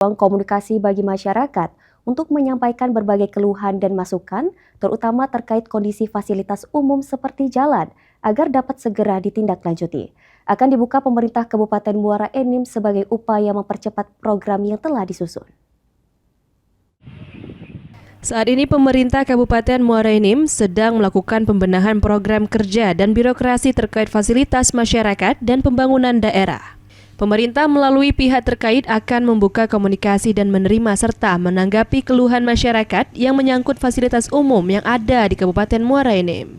ruang komunikasi bagi masyarakat untuk menyampaikan berbagai keluhan dan masukan, terutama terkait kondisi fasilitas umum seperti jalan, agar dapat segera ditindaklanjuti. Akan dibuka pemerintah Kabupaten Muara Enim sebagai upaya mempercepat program yang telah disusun. Saat ini pemerintah Kabupaten Muara Enim sedang melakukan pembenahan program kerja dan birokrasi terkait fasilitas masyarakat dan pembangunan daerah. Pemerintah melalui pihak terkait akan membuka komunikasi dan menerima serta menanggapi keluhan masyarakat yang menyangkut fasilitas umum yang ada di Kabupaten Muara Enim.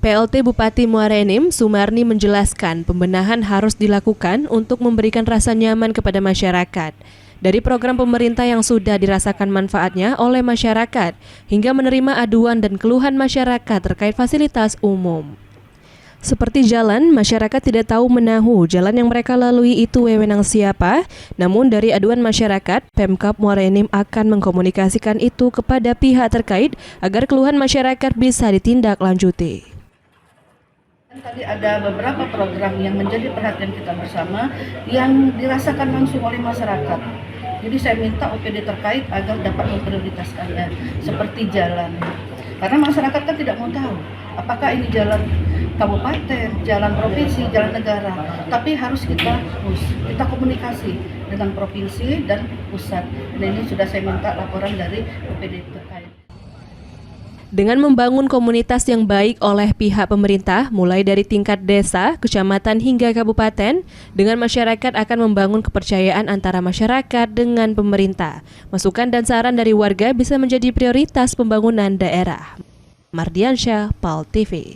PLT Bupati Muara Enim, Sumarni menjelaskan pembenahan harus dilakukan untuk memberikan rasa nyaman kepada masyarakat. Dari program pemerintah yang sudah dirasakan manfaatnya oleh masyarakat, hingga menerima aduan dan keluhan masyarakat terkait fasilitas umum. Seperti jalan, masyarakat tidak tahu menahu jalan yang mereka lalui itu wewenang siapa, namun dari aduan masyarakat, Pemkab Muara Enim akan mengkomunikasikan itu kepada pihak terkait agar keluhan masyarakat bisa ditindaklanjuti. Tadi ada beberapa program yang menjadi perhatian kita bersama yang dirasakan langsung oleh masyarakat. Jadi saya minta OPD terkait agar dapat memprioritaskannya, seperti jalan. Karena masyarakat kan tidak mau tahu apakah ini jalan kabupaten, jalan provinsi, jalan negara. Tapi harus kita komunikasi dengan provinsi dan pusat. Dan ini sudah saya minta laporan dari OPD terkait. Dengan membangun komunitas yang baik oleh pihak pemerintah, mulai dari tingkat desa, kecamatan hingga kabupaten, dengan masyarakat akan membangun kepercayaan antara masyarakat dengan pemerintah. Masukan dan saran dari warga bisa menjadi prioritas pembangunan daerah. Mardiansyah, PAL TV.